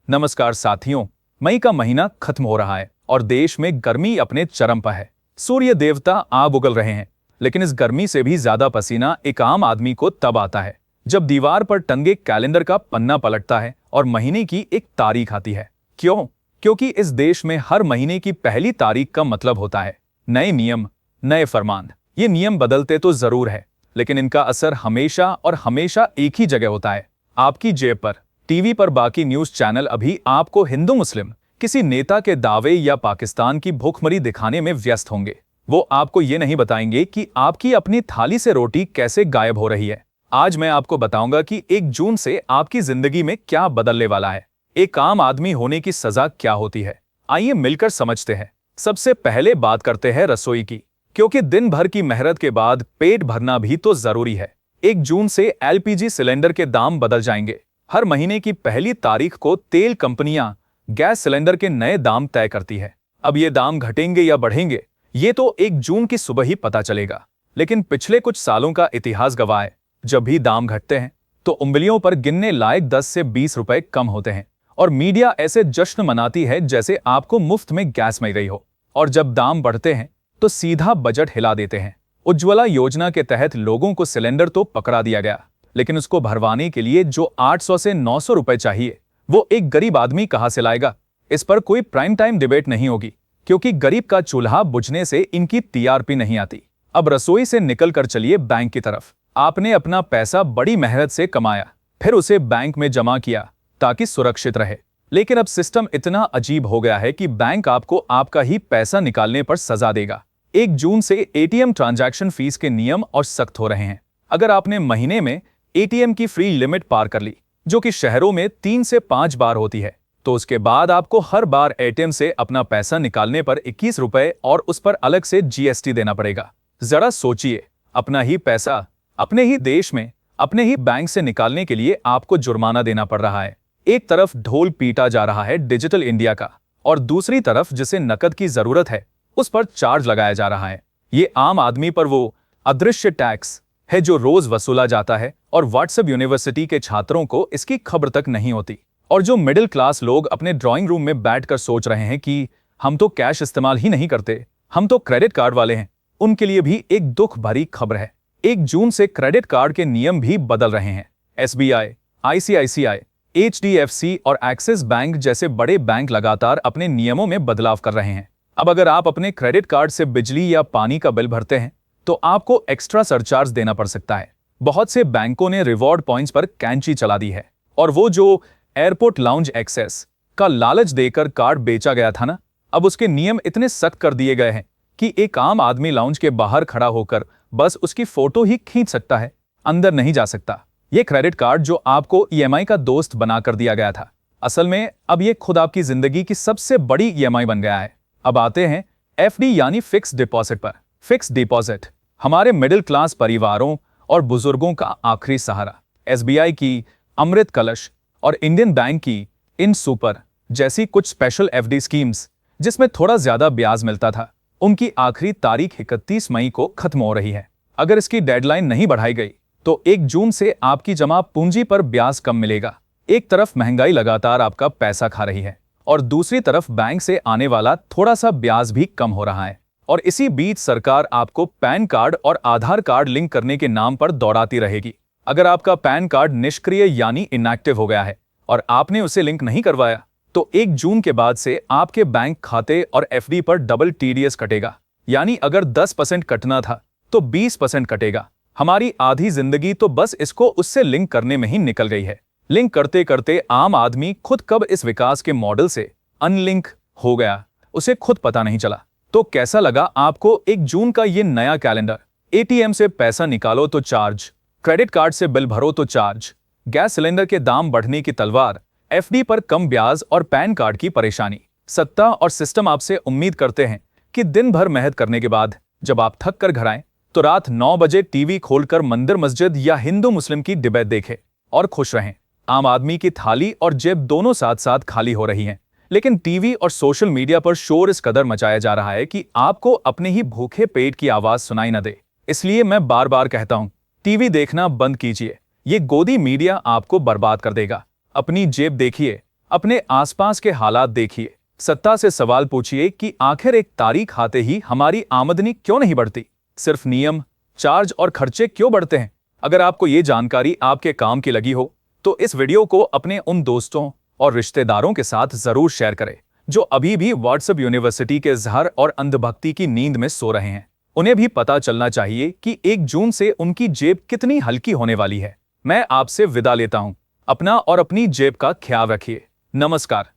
नमस्कार साथियों। मई का महीना खत्म हो रहा है और देश में गर्मी अपने चरम पर है। सूर्य देवता आग उगल रहे हैं, लेकिन इस गर्मी से भी ज्यादा पसीना एक आम आदमी को तब आता है जब दीवार पर टंगे कैलेंडर का पन्ना पलटता है और महीने की एक तारीख आती है। क्यों? क्योंकि इस देश में हर महीने की पहली तारीख का मतलब होता है नए नियम, नए फरमान। ये नियम बदलते तो जरूर है, लेकिन इनका असर हमेशा और हमेशा एक ही जगह होता है, आपकी जेब पर। टीवी पर बाकी न्यूज चैनल अभी आपको हिंदू मुस्लिम, किसी नेता के दावे या पाकिस्तान की भूखमरी दिखाने में व्यस्त होंगे। वो आपको ये नहीं बताएंगे कि आपकी अपनी थाली से रोटी कैसे गायब हो रही है। आज मैं आपको बताऊंगा कि 1 जून से आपकी जिंदगी में क्या बदलने वाला है, एक आम आदमी होने की सजा क्या होती है। आइए मिलकर समझते हैं। सबसे पहले बात करते हैं रसोई की, क्योंकि दिन भर की मेहनत के बाद पेट भरना भी तो जरूरी है। 1 जून से एलपीजी सिलेंडर के दाम बदल जाएंगे। हर महीने की पहली तारीख को तेल कंपनियां गैस सिलेंडर के नए दाम तय करती है। अब ये दाम घटेंगे या बढ़ेंगे, ये तो 1 जून की सुबह ही पता चलेगा। लेकिन पिछले कुछ सालों का इतिहास गवाह है, जब भी दाम घटते हैं तो उंगलियों पर गिनने लायक 10 से 20 रुपए कम होते हैं और मीडिया ऐसे जश्न मनाती है जैसे आपको मुफ्त में गैस मिल रही हो। और जब दाम बढ़ते हैं तो सीधा बजट हिला देते हैं। उज्ज्वला योजना के तहत लोगों को सिलेंडर तो पकड़ा दिया गया, लेकिन उसको भरवाने के लिए जो 800 से 900 रुपए चाहिए, वो एक गरीब आदमी कहां से लाएगा? इस पर कोई प्राइम टाइम डिबेट नहीं होगी, क्योंकि गरीब का चूल्हा बुझने से इनकी टीआरपी नहीं आती। अब रसोई से निकलकर चलिए बैंक की तरफ। आपने अपना पैसा बड़ी मेहनत से कमाया, फिर उसे बैंक में जमा किया ताकि सुरक्षित रहे। लेकिन अब सिस्टम इतना अजीब हो गया है कि बैंक आपको आपका ही पैसा निकालने पर सजा देगा। 1 जून से एटीएम ट्रांजैक्शन फीस के नियम और सख्त हो रहे हैं। अगर आपने महीने में एटीएम की फ्री लिमिट पार कर ली, जो कि शहरों में 3 से 5 बार होती है, तो उसके बाद आपको हर बार एटीएम से अपना पैसा निकालने पर 21 रुपए और उस पर अलग से जीएसटी देना पड़ेगा। जरा सोचिए, अपना ही पैसा अपने ही देश में अपने ही बैंक से निकालने के लिए आपको जुर्माना देना पड़ रहा है। एक तरफ ढोल पीटा जा रहा है डिजिटल इंडिया का, और दूसरी तरफ जिसे नकद की जरूरत है उस पर चार्ज लगाया जा रहा है। ये आम आदमी पर वो अदृश्य टैक्स है जो रोज वसूला जाता है और व्हाट्सएप यूनिवर्सिटी के छात्रों को इसकी खबर तक नहीं होती। और जो मिडिल क्लास लोग अपने ड्राइंग रूम में बैठकर सोच रहे हैं कि हम तो कैश इस्तेमाल ही नहीं करते, हम तो क्रेडिट कार्ड वाले हैं, उनके लिए भी एक दुख भरी खबर है। 1 जून से क्रेडिट कार्ड के नियम भी बदल रहे हैं। एसबीआई, आईसीआईसीआई, एचडीएफसी और एक्सिस बैंक जैसे बड़े बैंक लगातार अपने नियमों में बदलाव कर रहे हैं। अब अगर आप अपने क्रेडिट कार्ड से बिजली या पानी का बिल भरते हैं तो आपको एक्स्ट्रा सरचार्ज देना पड़ सकता है। बहुत से बैंकों ने रिवॉर्ड पॉइंट्स पर कैंची चला दी है, और वो जो एयरपोर्ट लाउंज एक्सेस का लालच देकर कार्ड बेचा गया था ना, अब उसके नियम इतने सख्त कर दिए गए हैं कि एक आम आदमी लाउंज के बाहर खड़ा होकर बस उसकी फोटो ही खींच सकता है, अंदर नहीं जा सकता। ये क्रेडिट कार्ड जो आपको ईएमआई का दोस्त बना कर दिया गया था, असल में अब ये खुद आपकी जिंदगी की सबसे बड़ी ईएमआई बन गया है। अब आते हैं एफडी यानी फिक्स डिपॉजिट पर। फिक्स डिपॉजिट हमारे मिडिल क्लास परिवारों और बुजुर्गों का आखिरी सहारा। एसबीआई की अमृत कलश और इंडियन बैंक की इन सुपर जैसी कुछ स्पेशल एफडी स्कीम्स, जिसमें थोड़ा ज्यादा ब्याज मिलता था, उनकी आखिरी तारीख 31 मई को खत्म हो रही है। अगर इसकी डेडलाइन नहीं बढ़ाई गई तो 1 जून से आपकी जमा पूंजी पर ब्याज कम मिलेगा। एक तरफ महंगाई लगातार आपका पैसा खा रही है और दूसरी तरफ बैंक से आने वाला थोड़ा सा ब्याज भी कम हो रहा है। और इसी बीच सरकार आपको पैन कार्ड और आधार कार्ड लिंक करने के नाम पर दौड़ाती रहेगी। अगर आपका पैन कार्ड निष्क्रिय यानी इनएक्टिव हो गया है और आपने उसे लिंक नहीं करवाया, तो 1 जून के बाद से आपके बैंक खाते और एफडी पर डबल टीडीएस कटेगा। यानी अगर 10% कटना था तो 20% कटेगा। हमारी आधी जिंदगी तो बस इसको उससे लिंक करने में ही निकल गई है। लिंक करते करते आम आदमी खुद कब इस विकास के मॉडल से अनलिंक हो गया, उसे खुद पता नहीं चला। तो कैसा लगा आपको 1 जून का ये नया कैलेंडर? एटीएम से पैसा निकालो तो चार्ज, क्रेडिट कार्ड से बिल भरो तो चार्ज, गैस सिलेंडर के दाम बढ़ने की तलवार, एफडी पर कम ब्याज और पैन कार्ड की परेशानी। सत्ता और सिस्टम आपसे उम्मीद करते हैं कि दिन भर मेहनत करने के बाद जब आप थक कर घर आएं तो रात 9 बजे टीवी खोलकर मंदिर मस्जिद या हिंदू मुस्लिम की डिबेट देखें और खुश रहें। आम आदमी की थाली और जेब दोनों साथ साथ खाली हो रही हैं, लेकिन टीवी और सोशल मीडिया पर शोर इस कदर मचाया जा रहा है कि आपको अपने ही भूखे पेट की आवाज सुनाई न दे। इसलिए मैं बार बार कहता हूं, टीवी देखना बंद कीजिए। ये गोदी मीडिया आपको बर्बाद कर देगा। अपनी जेब देखिए, अपने आसपास के हालात देखिए, सत्ता से सवाल पूछिए कि आखिर एक तारीख आते ही हमारी आमदनी क्यों नहीं बढ़ती, सिर्फ नियम, चार्ज और खर्चे क्यों बढ़ते हैं। अगर आपको ये जानकारी आपके काम की लगी हो तो इस वीडियो को अपने उन दोस्तों और रिश्तेदारों के साथ जरूर शेयर करें जो अभी भी व्हाट्सएप यूनिवर्सिटी के जहर और अंधभक्ति की नींद में सो रहे हैं। उन्हें भी पता चलना चाहिए कि 1 जून से उनकी जेब कितनी हल्की होने वाली है। मैं आपसे विदा लेता हूं। अपना और अपनी जेब का ख्याल रखिए। नमस्कार।